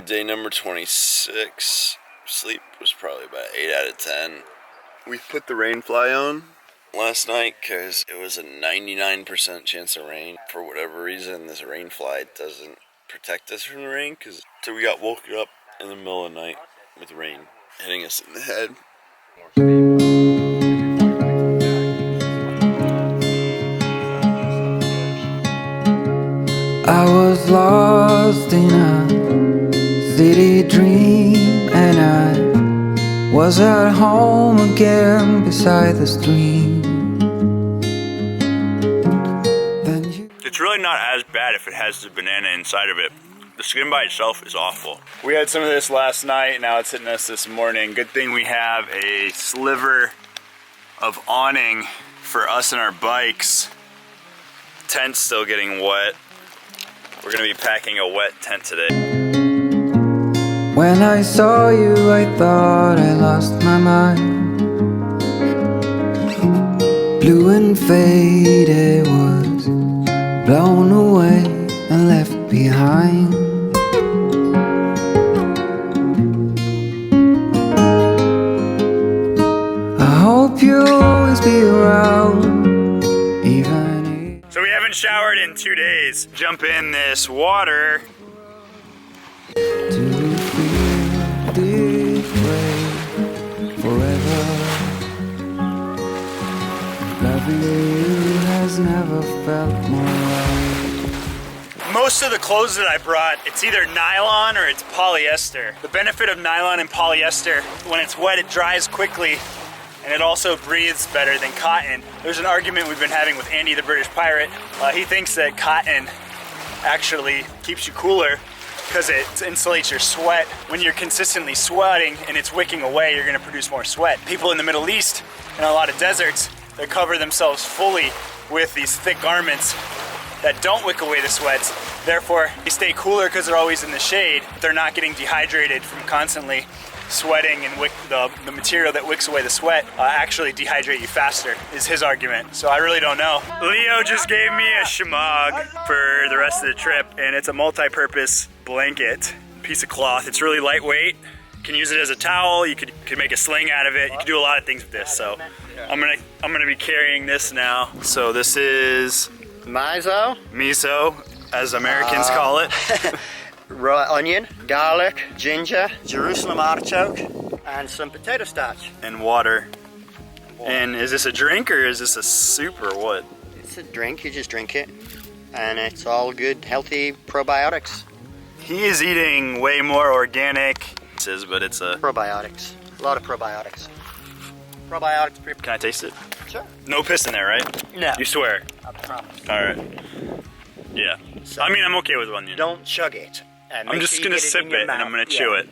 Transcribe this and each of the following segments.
Day number 26. Sleep was probably about 8 out of 10. We put the rain fly on last night because it was a 99% chance of rain. For whatever reason, this rain fly doesn't protect us from the rain, so we got woken up in the middle of the night with rain hitting us in the head. I was lost in a city dream, and I was at home again beside the stream. It's really not as bad if it has the banana inside of it. The skin by itself is awful. We had some of this last night, now it's hitting us this morning. Good thing we have a sliver of awning for us and our bikes. Tent's still getting wet. We're gonna be packing a wet tent today. When I saw you, I thought I lost my mind. Blue and faded was blown away and left behind. I hope you'll always be around, even if... So we haven't showered in 2 days. Jump in this water. To feel this way forever. Loving you has never felt more right. Most of the clothes that I brought, it's either nylon or it's polyester. The benefit of nylon and polyester, when it's wet, it dries quickly, and it also breathes better than cotton. There's an argument we've been having with Andy the Brit Pirate. He thinks that cotton actually keeps you cooler because it insulates your sweat. When you're consistently sweating and it's wicking away, you're gonna produce more sweat. People in the Middle East and a lot of deserts, they cover themselves fully with these thick garments that don't wick away the sweats. Therefore, they stay cooler because they're always in the shade. They're not getting dehydrated from constantly sweating, and the material that wicks away the sweat actually dehydrate you faster, is his argument. So I really don't know. Leo just gave me a shemagh for the rest of the trip, and it's a multi-purpose blanket, piece of cloth. It's really lightweight. You can use it as a towel. You could make a sling out of it. You can do a lot of things with this. So I'm gonna be carrying this now. So this is miso, as Americans call it. Raw onion, garlic, ginger, Jerusalem artichoke, and some potato starch. And water. And is this a drink or is this a soup or what? It's a drink, you just drink it. And it's all good, healthy probiotics. He is eating way more organic, but it's a... Probiotics, a lot of probiotics. Probiotics. Can I taste it? Sure. No piss in there, right? No. You swear? I promise. All right. Yeah. So, I mean, I'm okay with onion. Don't chug it. I'm just gonna sip it and I'm gonna chew it.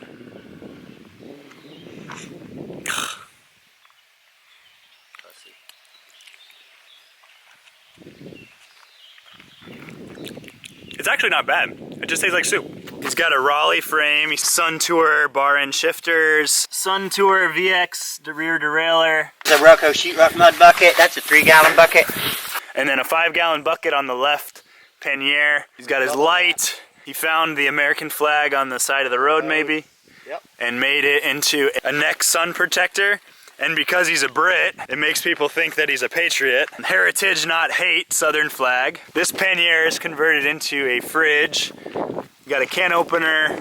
It's actually not bad. It just tastes like soup. He's got a Raleigh frame, he's Sun Tour bar end shifters, Sun Tour VX rear derailleur. The Rocco sheetrock mud bucket, that's a 3-gallon bucket. And then a 5-gallon bucket on the left pannier. He's got his light. He found the American flag on the side of the road maybe, and made it into a neck sun protector. And because he's a Brit, it makes people think that he's a patriot. Heritage, not hate, Southern flag. This pannier is converted into a fridge. You got a can opener.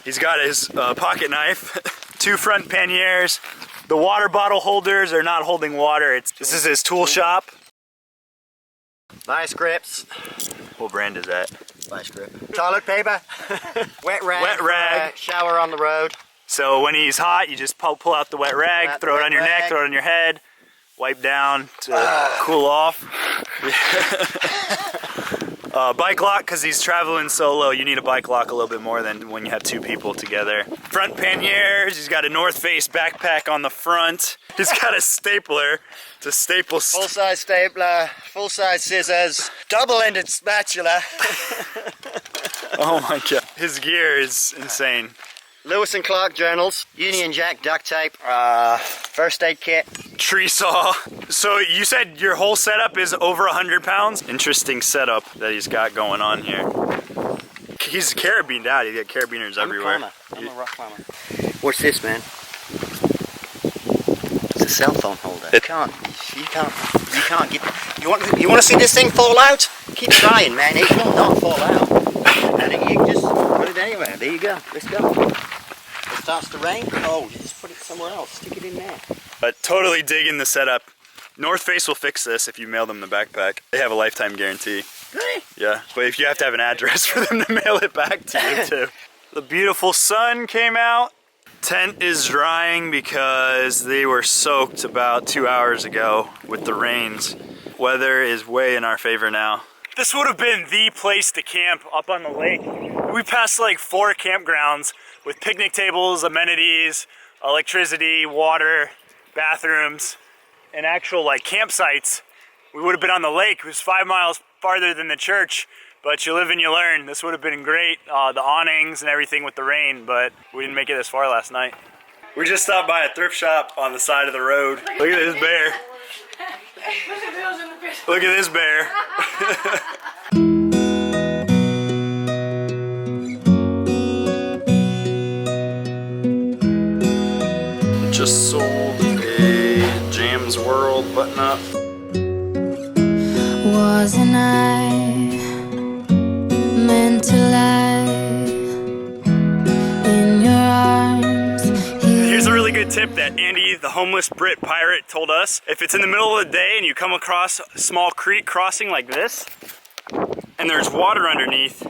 He's got his pocket knife. 2 front panniers. The water bottle holders are not holding water. This is his tool shop. Vice grips. What brand is that? Vice grip. Toilet paper. Wet rag. Wet rag. Shower on the road. So when he's hot, you just pull out the wet rag, throw it on your neck, throw it on your head, wipe down to cool off. Bike lock, because he's traveling solo, you need a bike lock a little bit more than when you have 2 people together. Front panniers, he's got a North Face backpack on the front. He's got a stapler to staple. Full-size stapler, full-size scissors, double-ended spatula. Oh my god. His gear is insane. Lewis and Clark journals, Union Jack duct tape, first aid kit. Tree saw. So you said your whole setup is over 100 pounds? Interesting setup that he's got going on here. he's carabined out. He's got carabiners everywhere. I'm a rock climber. What's this, man? It's a cell phone holder. You can't get. You want to see this thing fall out? Keep trying, man. It will not fall out. And you can just put it anywhere. There you go. Let's go. It starts to rain. Oh, you just put it somewhere else. Stick it in there. But totally digging the setup. North Face will fix this if you mail them the backpack. They have a lifetime guarantee. Really? Yeah, but if you have to have an address for them to mail it back to you too. The beautiful sun came out. Tent is drying because they were soaked about 2 hours ago with the rains. Weather is way in our favor now. This would have been the place to camp up on the lake. We passed like 4 campgrounds with picnic tables, amenities, electricity, water, bathrooms, and actual like campsites. We would have been on the lake. It was 5 miles farther than the church, but you live and you learn. This would have been great, the awnings and everything with the rain, but we didn't make it this far last night. We just stopped by a thrift shop on the side of the road. Look at this bear. Look at this bear. Just sold a Jam's World button up. Wasn't I meant to lie in your arms? Here's a really good tip that Andy the homeless Brit Pirate told us. If it's in the middle of the day and you come across a small creek crossing like this, and there's water underneath,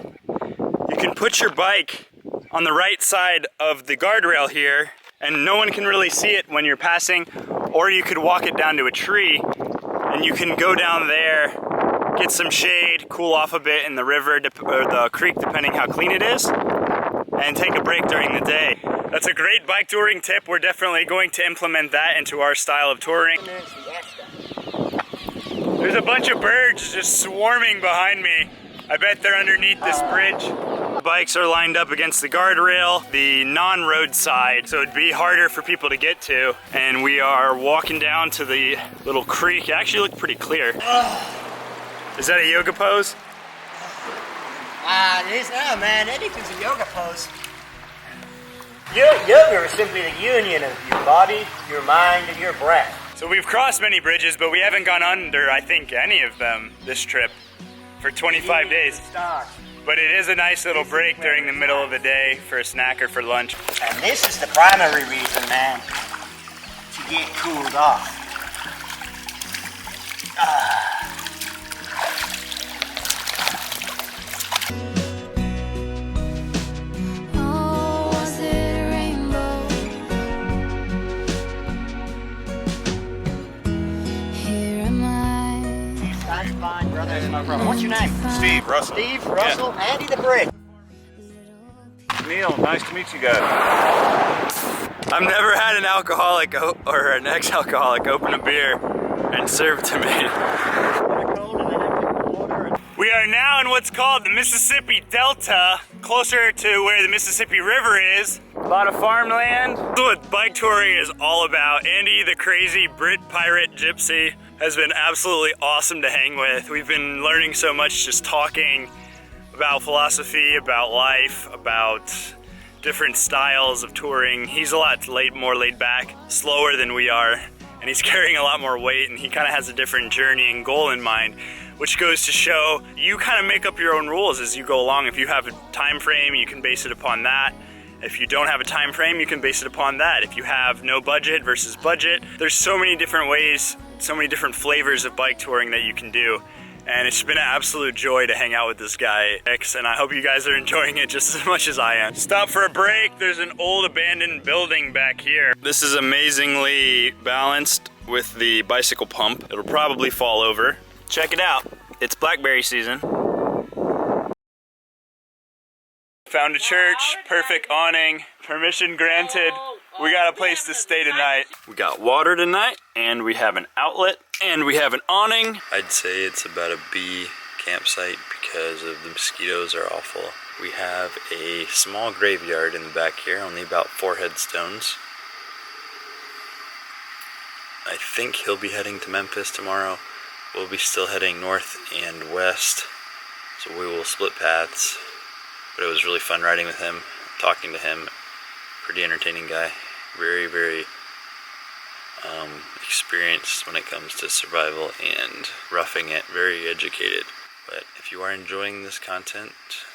you can put your bike on the right side of the guardrail here, and no one can really see it when you're passing, or you could walk it down to a tree, and you can go down there, get some shade, cool off a bit in the river or the creek, depending how clean it is, and take a break during the day. That's a great bike touring tip. We're definitely going to implement that into our style of touring. There's a bunch of birds just swarming behind me. I bet they're underneath this bridge. Bikes are lined up against the guardrail, the non-road side, so it'd be harder for people to get to. And we are walking down to the little creek. It actually looked pretty clear. Is that a yoga pose? It is now, man. Anything's a yoga pose. Yoga is simply the union of your body, your mind, and your breath. So we've crossed many bridges, but we haven't gone under, I think, any of them this trip for 25 days. But it is a nice little break during the middle of the day for a snack or for lunch. And this is the primary reason, man, to get cooled off. Oh, was it a rainbow? Here am I. That's fine, brother. No problem. What's your name? Steve Russell. Steve Russell, yeah. Andy the Brit. Neil, nice to meet you guys. I've never had an alcoholic or an ex-alcoholic open a beer and serve to me. We are now in what's called the Mississippi Delta, closer to where the Mississippi River is. A lot of farmland. That's what bike touring is all about. Andy, the crazy Brit Pirate Gypsy, has been absolutely awesome to hang with. We've been learning so much just talking about philosophy, about life, about different styles of touring. He's a lot more laid back, slower than we are, and he's carrying a lot more weight, and he kind of has a different journey and goal in mind, which goes to show you kind of make up your own rules as you go along. If you have a time frame, you can base it upon that. If you don't have a time frame, you can base it upon that. If you have no budget versus budget, there's so many different ways, so many different flavors of bike touring that you can do. And it's been an absolute joy to hang out with this guy, X, and I hope you guys are enjoying it just as much as I am. Stop for a break. There's an old abandoned building back here. This is amazingly balanced with the bicycle pump. It'll probably fall over. Check it out. It's blackberry season. Found a church, perfect awning, permission granted. We got a place to stay tonight. We got water tonight, and we have an outlet, and we have an awning. I'd say it's about a B campsite because of the mosquitoes are awful. We have a small graveyard in the back here, only about 4 headstones. I think he'll be heading to Memphis tomorrow. We'll be still heading north and west, so we will split paths. But it was really fun riding with him, talking to him. Pretty entertaining guy. Very, very experienced when it comes to survival and roughing it. Very educated. But if you are enjoying this content,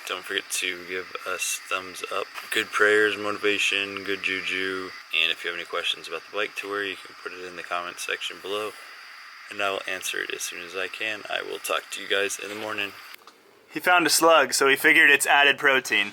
don't forget to give us thumbs up. Good prayers, motivation, good juju. And if you have any questions about the bike tour, you can put it in the comment section below, and I will answer it as soon as I can. I will talk to you guys in the morning. He found a slug, so he figured it's added protein.